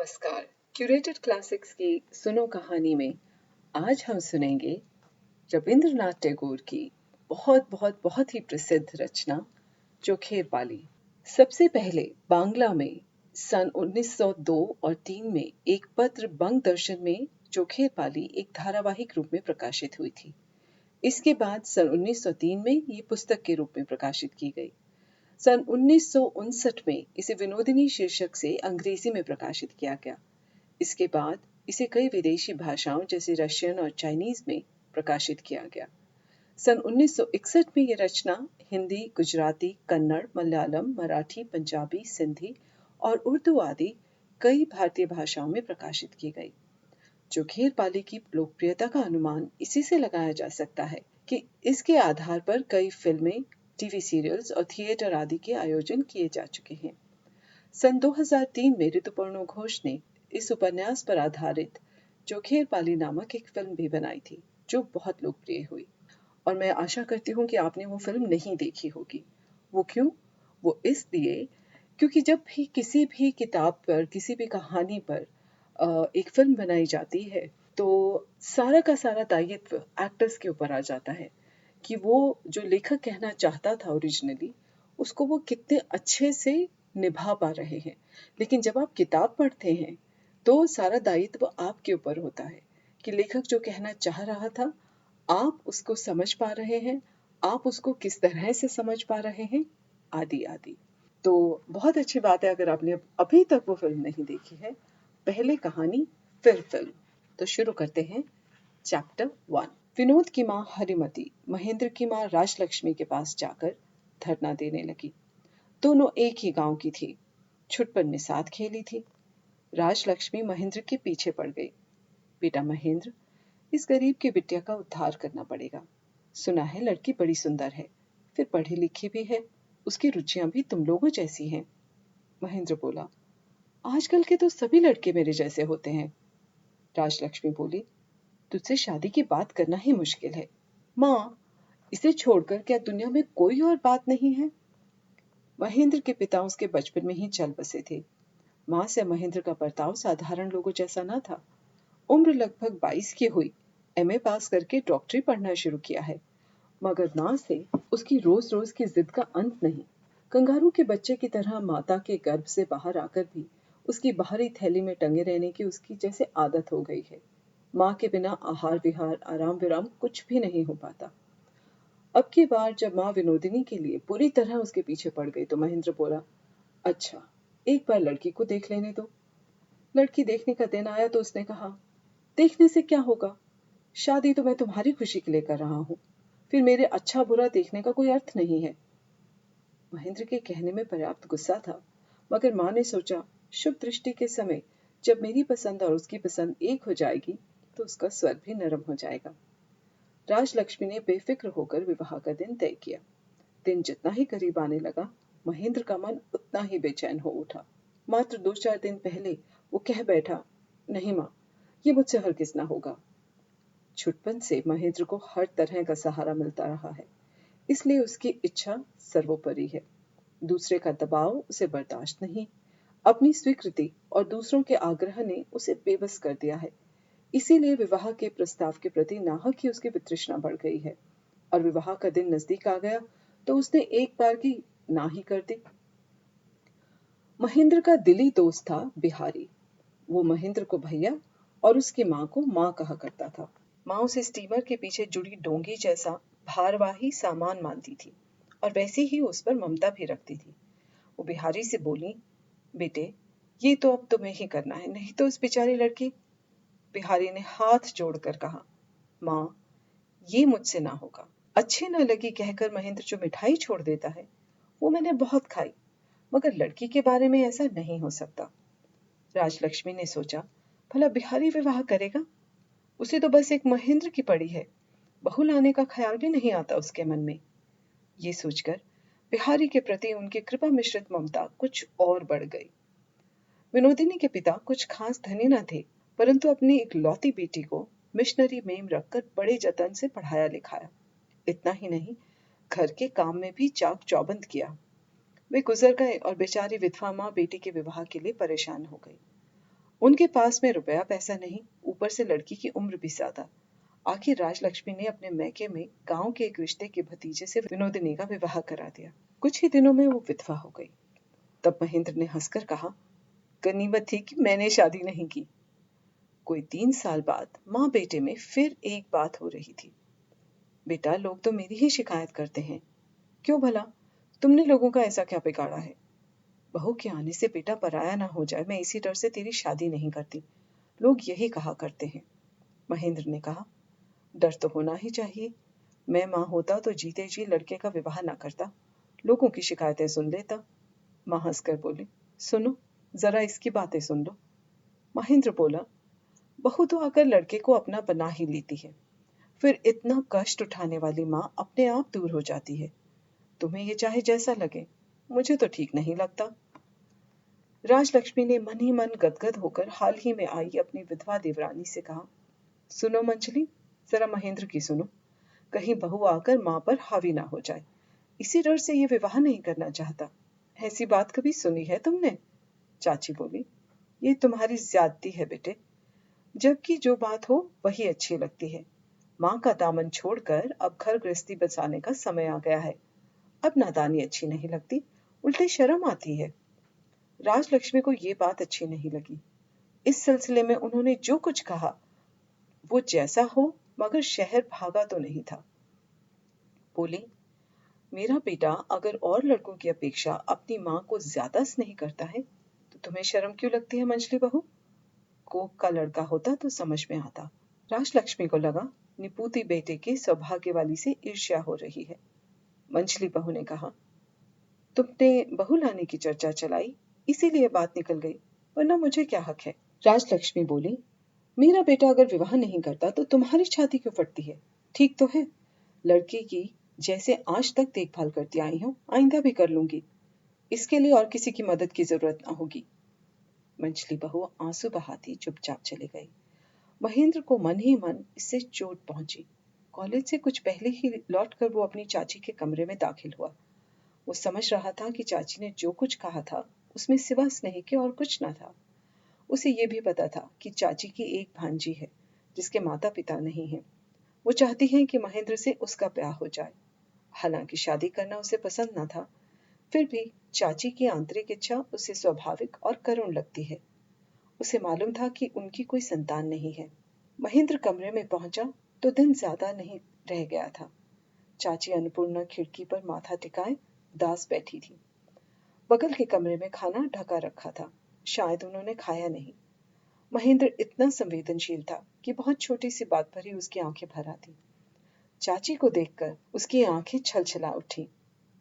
नमस्कार। Curated classics की सुनो कहानी में आज हम सुनेंगे रविंद्रनाथ टैगोर की बहुत बहुत बहुत ही प्रसिद्ध रचना चोखेर पाली। सबसे पहले बांग्ला में सन 1902 और 3 में एक पत्र बंग दर्शन में चोखेर पाली एक धारावाहिक रूप में प्रकाशित हुई थी। इसके बाद सन 1903 में ये पुस्तक के रूप में प्रकाशित की गई। सन 1959 में इसे विनोदिनी शीर्षक से अंग्रेजी में प्रकाशित किया गया। इसके बाद इसे कई विदेशी भाषाओं जैसे रशियन और चाइनीज में प्रकाशित किया गया। सन 1961 में यह रचना हिंदी, गुजराती, कन्नड़, मलयालम, मराठी, पंजाबी, सिंधी और उर्दू आदि कई भारतीय भाषाओं में प्रकाशित की गई। चोखेर पाली की लोकप्रियता का अनुमान इसी से लगाया जा सकता है कि इसके आधार पर कई फिल्में, टीवी सीरियल्स और थिएटर आदि के आयोजन किए जा चुके हैं। सन 2003 में ऋतुपर्णो घोष ने इस उपन्यास पर आधारित चोखेर पाली नामक एक फिल्म भी बनाई थी, जो बहुत लोकप्रिय हुई। और मैं आशा करती हूँ कि आपने वो फिल्म नहीं देखी होगी। वो क्यों? वो इसलिए क्योंकि जब भी किसी भी किताब पर, किसी भी कहानी पर एक फिल्म बनाई जाती है तो सारा का सारा दायित्व एक्टर्स के ऊपर आ जाता है कि वो जो लेखक कहना चाहता था ओरिजिनली, उसको वो कितने अच्छे से निभा पा रहे हैं। लेकिन जब आप किताब पढ़ते हैं तो सारा दायित्व आपके ऊपर होता है कि लेखक जो कहना चाह रहा था, आप उसको समझ पा रहे हैं, आप उसको किस तरह से समझ पा रहे हैं, आदि आदि। तो बहुत अच्छी बात है अगर आपने अभी तक वो फिल्म नहीं देखी है। पहले कहानी फिर फिल्म। तो शुरू करते हैं। चैप्टर 1। विनोद की माँ हरिमती महेंद्र की माँ राजलक्ष्मी के पास जाकर धरना देने लगी। दोनों एक ही गांव की थी। छुटपन में साथ खेली थी। राजलक्ष्मी महेंद्र के पीछे पड़ गई। बेटा महेंद्र, इस गरीब की बिटिया का उद्धार करना पड़ेगा। सुना है लड़की बड़ी सुंदर है, फिर पढ़ी लिखी भी है, उसकी रुचियां भी तुम लोगों जैसी हैं। महेंद्र बोला, आजकल के तो सभी लड़के मेरे जैसे होते हैं। राजलक्ष्मी बोली, तुझसे शादी की बात करना ही मुश्किल है। माँ, इसे छोड़कर क्या दुनिया में कोई और बात नहीं है? महेंद्र के पिता उसके बचपन में ही चल बसे थे। माँ से महेंद्र का बर्ताव साधारण लोगों जैसा न था। उम्र लगभग 22 की हुई, एमए पास करके डॉक्टरी पढ़ना शुरू किया है, मगर माँ से उसकी रोज रोज की जिद का अंत नहीं। कंगारू के बच्चे की तरह माता के गर्भ से बाहर आकर भी उसकी बाहरी थैली में टंगे रहने की उसकी जैसे आदत हो गई है। माँ के बिना आहार विहार, आराम विराम कुछ भी नहीं हो पाता। अब की बार जब माँ विनोदिनी के लिए पूरी तरह उसके पीछे पड़ गई तो महेंद्र बोला, अच्छा, एक बार लड़की को देख लेने दो। लड़की देखने का दिन आया तो उसने कहा, देखने से क्या होगा? शादी तो मैं तुम्हारी खुशी के लिए कर रहा हूँ, फिर मेरे अच्छा बुरा देखने का कोई अर्थ नहीं है। महेंद्र के कहने में पर्याप्त गुस्सा था, मगर माँ ने सोचा, शुभ दृष्टि के समय जब मेरी पसंद और उसकी पसंद एक हो जाएगी तो उसका स्वर भी नरम हो जाएगा। राजलक्ष्मी ने बेफिक्र होकर विवाह का दिन तय किया। दिन जितना ही करीब आने लगा, महेंद्र का मन उतना ही बेचैन हो उठा। मात्र 2-4 दिन पहले वो कह बैठा, नहीं माँ, ये मुझसे हरगिज ना होगा। छुटपन से महेंद्र को हर तरह का सहारा मिलता रहा है, इसलिए उसकी इच्छा सर्वोपरि है। दूसरे का दबाव उसे बर्दाश्त नहीं। अपनी स्वीकृति और दूसरों के आग्रह ने उसे बेबस कर दिया है। इसीलिए विवाह के प्रस्ताव के प्रति नाहक ही उसकी वितृष्णा बढ़ गई है, और विवाह का दिन नजदीक आ गया तो उसने एक बार की ना ही कर दी। महेंद्र का दिली दोस्त था बिहारी। वो महेंद्र को भैया और उसकी माँ को माँ कहा करता था। माँ उसे स्टीमर के पीछे जुड़ी डोंगी जैसा भारवाही सामान मानती थी और वैसे ही उस पर ममता भी रखती थी। वो बिहारी से बोली, बेटे, ये तो अब तुम्हें ही करना है, नहीं तो उस बेचारी लड़की। बिहारी ने हाथ जोड़कर कहा, माँ, ये मुझसे ना होगा। अच्छी न लगी कहकर महेंद्र जो मिठाई छोड़ देता है, वो मैंने बहुत खाई, मगर लड़की के बारे में ऐसा नहीं हो सकता। राजलक्ष्मी ने सोचा, भला बिहारी विवाह करेगा? उसे तो बस एक महेंद्र की पड़ी है, बहू लाने का ख्याल भी नहीं आता उसके मन में। ये सोचकर बिहारी के प्रति उनकी कृपा मिश्रित ममता कुछ और बढ़ गई। विनोदिनी के पिता कुछ खास धनी न थे, परंतु अपनी एक लौती बेटी को मिशनरी में रखकर बड़े जतन से पढ़ाया लिखाया। इतना ही नहीं, घर के काम में भी चाक चौबंद किया। वे गुजर गए और बेचारी विधवा माँ बेटी के विवाह के लिए परेशान हो गई। उनके पास में रुपया पैसा नहीं, ऊपर से लड़की की उम्र भी ज्यादा। आखिर राजलक्ष्मी ने अपने मैके में गांव के एक रिश्ते के भतीजे से विनोदिनी का विवाह करा दिया। कुछ ही दिनों में वो विधवा हो गई। तब महेंद्र ने हंसकर कहा, गनीमत थी कि मैंने शादी नहीं की। कोई 3 साल बाद माँ बेटे में फिर एक बात हो रही थी। बेटा, लोग तो मेरी ही शिकायत करते हैं। क्यों भला? तुमने लोगों का ऐसा क्या बिगाड़ा है? बहू के आने से बेटा पराया ना हो जाए, मैं इसी डर से तेरी शादी नहीं करती। लोग यही कहा करते हैं। महेंद्र ने कहा, डर तो होना ही चाहिए। मैं माँ होता तो जीते जी लड़के का विवाह ना करता, लोगों की शिकायतें सुन लेता। माँ हंसकर बोली, सुनो, जरा इसकी बातें सुन लो। महेंद्र बोला, बहू तो आकर लड़के को अपना बना ही लेती है, फिर इतना कष्ट उठाने वाली माँ अपने आप दूर हो जाती है। तुम्हें ये चाहे जैसा लगे, मुझे तो ठीक नहीं लगता। राजलक्ष्मी ने मन ही मन गदगद होकर हाल ही में आई अपनी विधवा देवरानी से कहा, सुनो मंजली, जरा महेंद्र की सुनो। कहीं बहू आकर माँ पर हावी ना हो जाए, इसी डर से ये विवाह नहीं करना चाहता। ऐसी बात कभी सुनी है तुमने? चाची बोली, ये तुम्हारी ज्यादती है बेटे। जबकि जो बात हो वही अच्छी लगती है। माँ का दामन छोड़कर अब घर गृहस्थी बसाने का समय आ गया है। अब नादानी अच्छी नहीं लगती, उल्टे शर्म आती है। राजलक्ष्मी को ये बात अच्छी नहीं लगी। इस सिलसिले में उन्होंने जो कुछ कहा वो जैसा हो, मगर शहर भागा तो नहीं था। बोली, मेरा बेटा अगर और लड़कों की अपेक्षा अपनी माँ को ज्यादा स्नेह करता है तो तुम्हें शर्म क्यों लगती है मंजली बहू? कोक का लड़का होता तो समझ में आता। राजलक्ष्मी को लगा निपूती बेटे के सौभाग्य वाली से ईर्ष्या हो रही है। मंजली बहू ने कहा, तुमने बहू लाने की चर्चा चलाई, इसीलिए बात निकल गई, वरना मुझे क्या हक है? राजलक्ष्मी बोली, मेरा बेटा अगर विवाह नहीं करता तो तुम्हारी छाती क्यों फटती है? ठीक तो है, लड़के की जैसे आज तक देखभाल करती आई हूँ, आइंदा भी कर लूंगी। इसके लिए और किसी की मदद की जरूरत ना होगी। मंजली बहू आंसू बहाती चुपचाप चली गई। महेंद्र को मन ही मन इससे चोट पहुंची। कॉलेज से कुछ पहले ही लौटकर वो अपनी चाची के कमरे में दाखिल हुआ। वो समझ रहा था कि चाची ने जो कुछ कहा था उसमें सिवा स्नेह के और कुछ न था। उसे ये भी पता था कि चाची की एक भांजी है जिसके माता पिता नहीं हैं। वो चाहती है कि महेंद्र से उसका ब्याह हो जाए। हालांकि शादी करना उसे पसंद न था, फिर भी चाची की आंतरिक इच्छा उसे स्वाभाविक और करुण लगती है। उसे मालूम था कि उनकी कोई संतान नहीं है। महेंद्र कमरे में पहुंचा तो दिन ज्यादा नहीं रह गया था। चाची अन्नपूर्णा खिड़की पर माथा टिकाए दास बैठी थी। बगल के कमरे में खाना ढका रखा था, शायद उन्होंने खाया नहीं। महेंद्र इतना संवेदनशील था कि बहुत छोटी सी बात पर ही उसकी आंखें भर आती। चाची को देखकर उसकी आंखें छलछला उठी।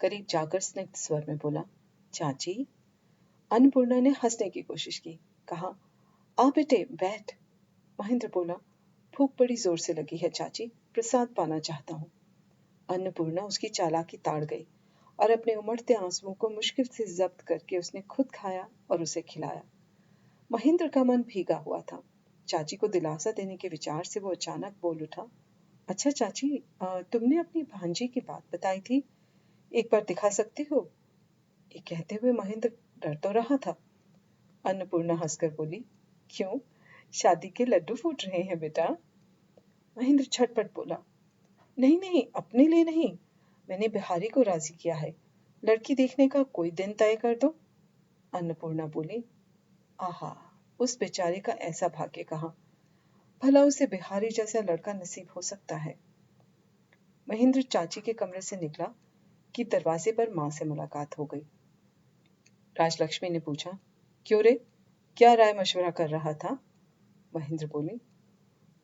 करीब जाकर स्निग्ध स्वर में बोला, चाची। अन्नपूर्णा ने हंसने की कोशिश की, कहा, आ बेटे बैठ। महेंद्र बोला, भूख बड़ी जोर से लगी है चाची, प्रसाद पाना चाहता हूँ। अन्नपूर्णा उसकी चालाकी ताड़ गई और अपने उमड़ते आंसुओं को मुश्किल से जब्त करके उसने खुद खाया और उसे खिलाया। महेंद्र का मन भीगा हुआ था। चाची को दिलासा देने के विचार से वो अचानक बोल उठा, अच्छा चाची, तुमने अपनी भांजी की बात बताई थी, एक बार दिखा सकते हो? ये कहते हुए महेंद्र डर तो रहा था। अन्नपूर्णा हंसकर बोली, क्यों, शादी के लड्डू फूट रहे हैं बेटा? महेंद्र झटपट बोला, नहीं नहीं, अपने लिए नहीं, मैंने बिहारी को राजी किया है। लड़की देखने का कोई दिन तय कर दो। अन्नपूर्णा बोली, आहा, उस बेचारे का ऐसा भाग्य कहाँ, भला उसे बिहारी जैसा लड़का नसीब हो सकता है। महेंद्र चाची के कमरे से निकला कि दरवाजे पर माँ से मुलाकात हो गई। राजलक्ष्मी ने पूछा, क्यों रे, क्या राय मशवरा कर रहा था? महेंद्र बोले,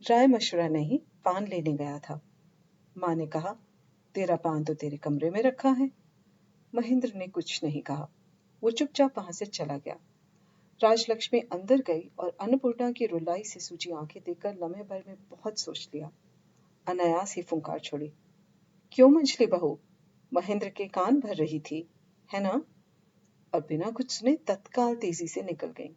राय मशवरा नहीं, पान लेने गया था। माँ ने कहा, तेरा पान तो तेरे कमरे में रखा है। महेंद्र ने कुछ नहीं कहा, वो चुपचाप वहां से चला गया। राजलक्ष्मी अंदर गई और अन्नपूर्णा की रुलाई से सूजी आंखें देखकर लम्हे भर में बहुत सोच लिया। अनायास ही फुंकार छोड़ी, क्यों मंजली बहू? महेंद्र के कान भर रही थी, है ना? और बिना कुछ सुने तत्काल तेजी से निकल गई।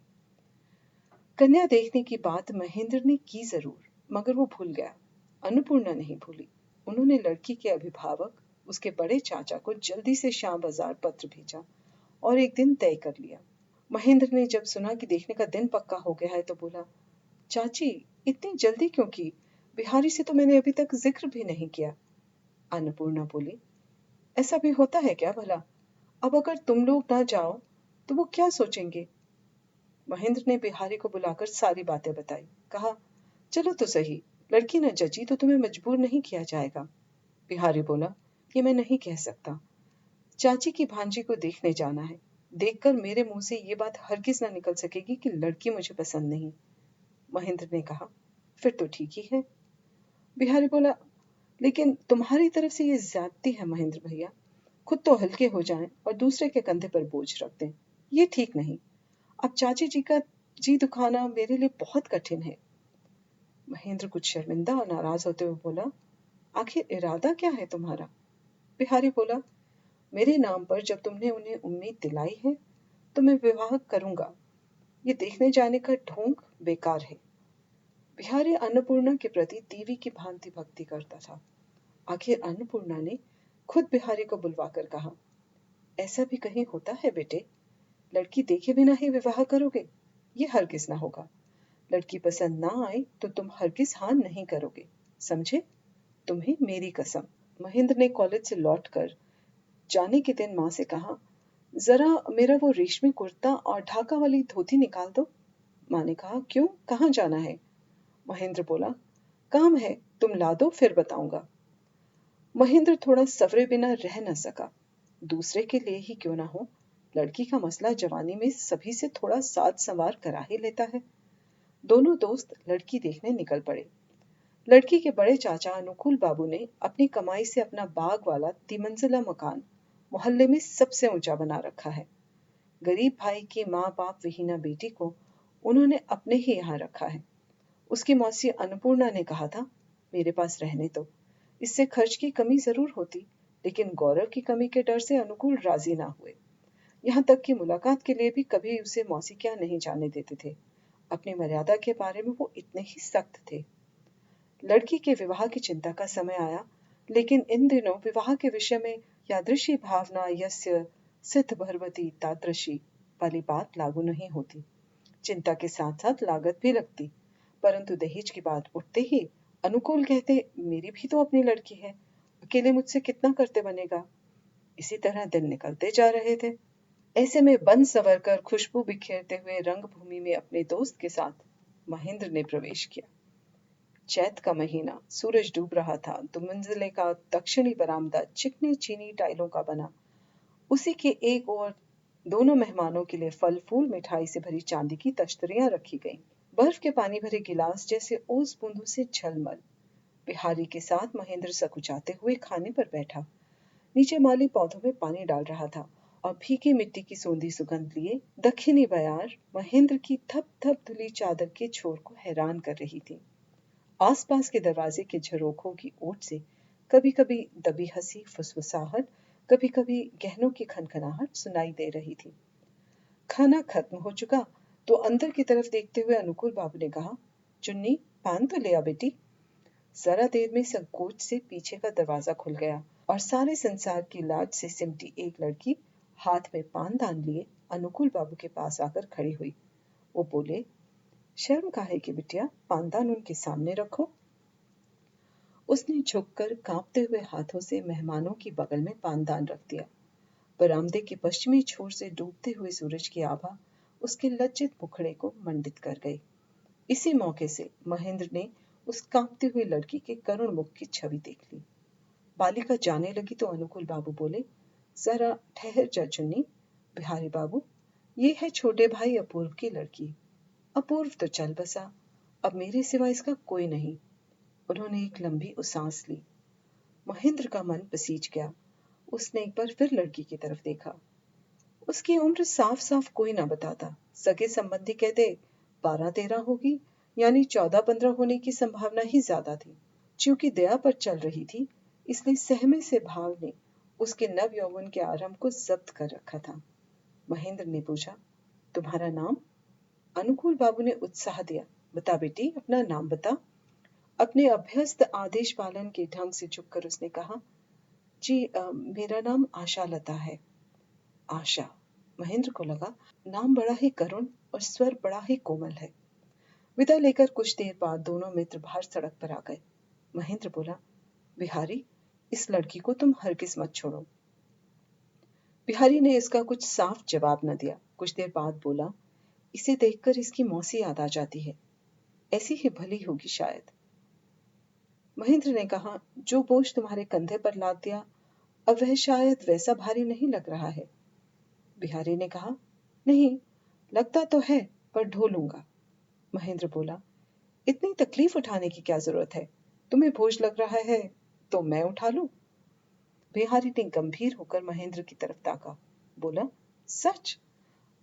कन्या देखने की बात महेंद्र ने की जरूर, मगर वो भूल गया। अन्नपूर्णा नहीं भूली। उन्होंने लड़की के अभिभावक, उसके बड़े चाचा को जल्दी से शाम बाजार पत्र भेजा और एक दिन तय कर लिया। महेंद्र ने जब सुना कि देखने का दिन पक्का हो गया है तो बोला, चाची इतनी जल्दी क्यों की? बिहारी से तो मैंने अभी तक जिक्र भी नहीं किया। अन्नपूर्णा बोली, ऐसा भी होता है क्या भला? अब अगर तुम लोग ना जाओ तो वो क्या सोचेंगे? महेंद्र ने बिहारी को बुलाकर सारी बातें बताई। कहा, चलो तो सही, लड़की न जची तो तुम्हें मजबूर नहीं किया जाएगा। बिहारी बोला, ये मैं नहीं कह सकता। चाची की भांजी को देखने जाना है। देखकर मेरे मुंह से ये बात हरगिज ना निकल सकेगी कि लड़की मुझे पसंद नहीं। महेंद्र ने कहा, फिर तो ठीक ही है। बिहारी बोला, लेकिन तुम्हारी तरफ से ये ज्यादती है महेंद्र भैया। खुद तो हल्के हो जाएं और दूसरे के कंधे पर बोझ रख दें, ये ठीक नहीं। अब चाची जी का जी दुखाना मेरे लिए बहुत कठिन है। महेंद्र कुछ शर्मिंदा और नाराज होते हुए बोला, आखिर इरादा क्या है तुम्हारा? बिहारी बोला, मेरे नाम पर जब तुमने उन्हें उम्मीद दिलाई है तो मैं विवाह करूंगा। ये देखने जाने का ढोंग बेकार है। बिहारी अन्नपूर्णा के प्रति देवी की भांति भक्ति करता था। आखिर अन्नपूर्णा ने खुद बिहारी को बुलवाकर कहा, ऐसा भी कहीं होता है बेटे? लड़की देखे बिना ही विवाह करोगे? ये हरगिज ना होगा। लड़की पसंद ना आए तो तुम हरगिज हाँ नहीं करोगे, समझे? तुम्हें मेरी कसम। महेंद्र ने कॉलेज से लौटकर जाने के दिन माँ से कहा, जरा मेरा वो रेशमी कुर्ता और ढाका वाली धोती निकाल दो। माँ ने कहा, क्यों, कहाँ जाना है? महेंद्र बोला, काम है, तुम ला दो फिर बताऊंगा। महेंद्र थोड़ा सवरे बिना रह न सका। दूसरे के लिए ही क्यों ना हो, लड़की का मसला जवानी में सभी से थोड़ा साथ संवार करा ही लेता है। दोनों दोस्त लड़की देखने निकल पड़े। लड़की के बड़े चाचा अनुकूल बाबू ने अपनी कमाई से अपना बाग वाला 3 मंजिला मकान मोहल्ले में सबसे ऊंचा बना रखा है। गरीब भाई की माँ बाप विहीना बेटी को उन्होंने अपने ही यहाँ रखा है। उसकी मौसी अन्नपूर्णा ने कहा था, मेरे पास रहने दो, इससे खर्च की कमी जरूर होती, लेकिन गौरव की कमी के डर से अनुकूल राजी ना हुए। यहाँ तक कि मुलाकात के लिए भी कभी उसे मौसी क्या नहीं जाने देते थे। अपनी मर्यादा के बारे में वो इतने ही सख्त थे। लड़की के विवाह की चिंता का समय आया, लेकिन इन दिनों विवाह के विषय में यादृशी भावना यस्य सिद्ध भरवती तादृशी वाली बात लागू नहीं होती। चिंता के साथ साथ लागत भी लगती। परंतु दहेज की बात उठते ही अनुकूल कहते, मेरी भी तो अपनी लड़की है, अकेले मुझसे कितना करते बनेगा। इसी तरह दिन निकलते जा रहे थे। ऐसे में बन सवर कर खुशबू बिखेरते हुए रंगभूमि में अपने दोस्त के साथ महेंद्र ने प्रवेश किया। चैत का महीना, सूरज डूब रहा था। 2 मंजिले का दक्षिणी बरामदा चिकनी चीनी टाइलों का बना। उसी के एक ओर दोनों मेहमानों के लिए फल फूल मिठाई से भरी चांदी की तश्तरियां रखी गईं। बर्फ के पानी भरे गिलास जैसे ओस बूंदों से झलमल। बिहारी के साथ महेंद्र सकुचाते हुए खाने पर बैठा। नीचे माली पौधों में पानी डाल रहा था और भीगी मिट्टी की सोंधी सुगंध लिए दक्षिणी बयार महेंद्र की थप थप धुली चादर के छोर को हैरान कर रही थी। आसपास के दरवाजे के झरोखों की ओट से कभी कभी दबी हंसी फुसफुसाहट, कभी कभी गहनों की खनखनाहट सुनाई दे रही थी। खाना खत्म हो चुका तो अंदर की तरफ देखते हुए अनुकूल बाबू ने कहा, चुन्नी पान तो ले आ बेटी। जरा देर में संकोच से पीछे का दरवाजा खुल गया और सारे संसार की लाज से सिमटी एक लड़की हाथ में पानदान लिए अनुकूल बाबू के पास आकर खड़ी हुई। वो बोले, शर्म काहे की बिटिया, पानदान उनके सामने रखो। उसने झुककर कांपते हुए हाथों से मेहमानों की बगल में पानदान रख दिया। बरामदे के पश्चिमी छोर से डूबते हुए सूरज की आभा उसके लज्जित मुखड़े को मंडित कर गई। इसी मौके से महेंद्र ने उस कांपती हुई लड़की के करुण मुख की छवि देख ली। बालिका जाने लगी तो अनुकूल बाबू बोले, जरा ठहर जा चुन्नी। बिहारी बाबू, ये है छोटे भाई अपूर्व की लड़की। अपूर्व तो चल बसा, अब मेरे सिवा इसका कोई नहीं। उन्होंने एक लंबी सांस ली। महेंद्र का मन पसीज गया। उसने एक बार फिर लड़की की तरफ देखा। उसकी उम्र साफ साफ कोई ना बताता। सगे संबंधी कहते 12-13 होगी, यानी 14-15 होने की संभावना ही ज्यादा थी। चूंकि दया पर चल रही थी, इसलिए सहमे से भाव ने उसके नव यौवन के आरंभ को जब्त कर रखा था। महेंद्र ने पूछा, तुम्हारा नाम? अनुकूल बाबू ने उत्साह दिया, बता बेटी, अपना नाम बता। अपने अभ्यस्त आदेश पालन के ढंग से झुककर उसने कहा, जी मेरा नाम आशा लता है। आशा, महेंद्र को लगा नाम बड़ा ही करुण और स्वर बड़ा ही कोमल है। विदा लेकर कुछ देर बाद दोनों मित्र बाहर सड़क पर आ गए। महेंद्र बोला, बिहारी, इस लड़की को तुम हरगिज मत छोड़ो। बिहारी ने इसका कुछ साफ जवाब न दिया। कुछ देर बाद बोला, इसे देखकर इसकी मौसी याद आ जाती है, ऐसी ही भली होगी शायद। महेंद्र ने कहा, जो बोझ तुम्हारे कंधे पर लाद दिया, अब वह शायद वैसा भारी नहीं लग रहा है। बिहारी ने कहा, नहीं, लगता तो है, पर ढो लूंगा। महेंद्र बोला, इतनी तकलीफ उठाने की क्या जरूरत है? तुम्हें बोझ लग रहा है तो मैं उठा लूं। बिहारी ने गंभीर होकर महेंद्र की तरफ ताका। बोला, सच?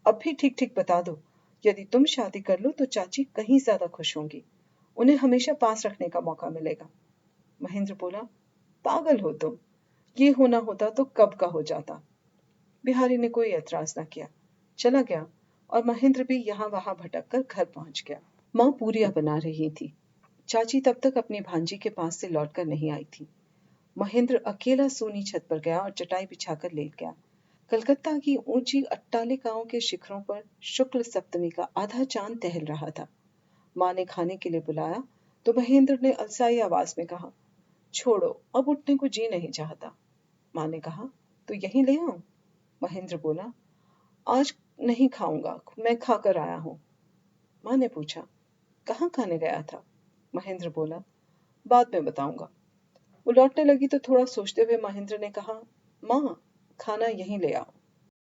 अब भी ठीक ठीक बता दो। यदि तुम शादी कर लो तो चाची कहीं ज्यादा खुश होंगी। उन्हें हमेशा पास रखने का मौका मिलेगा। महेंद्र बोला, पागल हो तुम, ये होना होता तो कब का हो जाता। बिहारी ने कोई एतराज न किया, चला गया और महेंद्र भी यहाँ वहां भटक कर घर पहुंच गया। माँ पूरियां बना रही थी। चाची तब तक अपनी भांजी के पास से लौटकर नहीं आई थी। महेंद्र अकेला सूनी छत पर गया और चटाई बिछाकर लेट गया। कलकत्ता की ऊंची अट्टालिकाओं के शिखरों पर शुक्ल सप्तमी का आधा चांद टहल रहा था। माँ ने खाने के लिए बुलाया तो महेंद्र ने अलसाई आवाज में कहा, छोड़ो, अब उठने को जी नहीं चाहता। माँ ने कहा, तो यहीं ले आऊं? महेंद्र बोला, आज नहीं खाऊंगा, मैं खाकर आया हूँ। माँ ने पूछा, कहाँ खाने गया था? महेंद्र बोला, बाद में बताऊंगा। वो लौटने लगी तो थोड़ा सोचते हुए महेंद्र ने कहा, माँ, खाना यहीं ले आओ।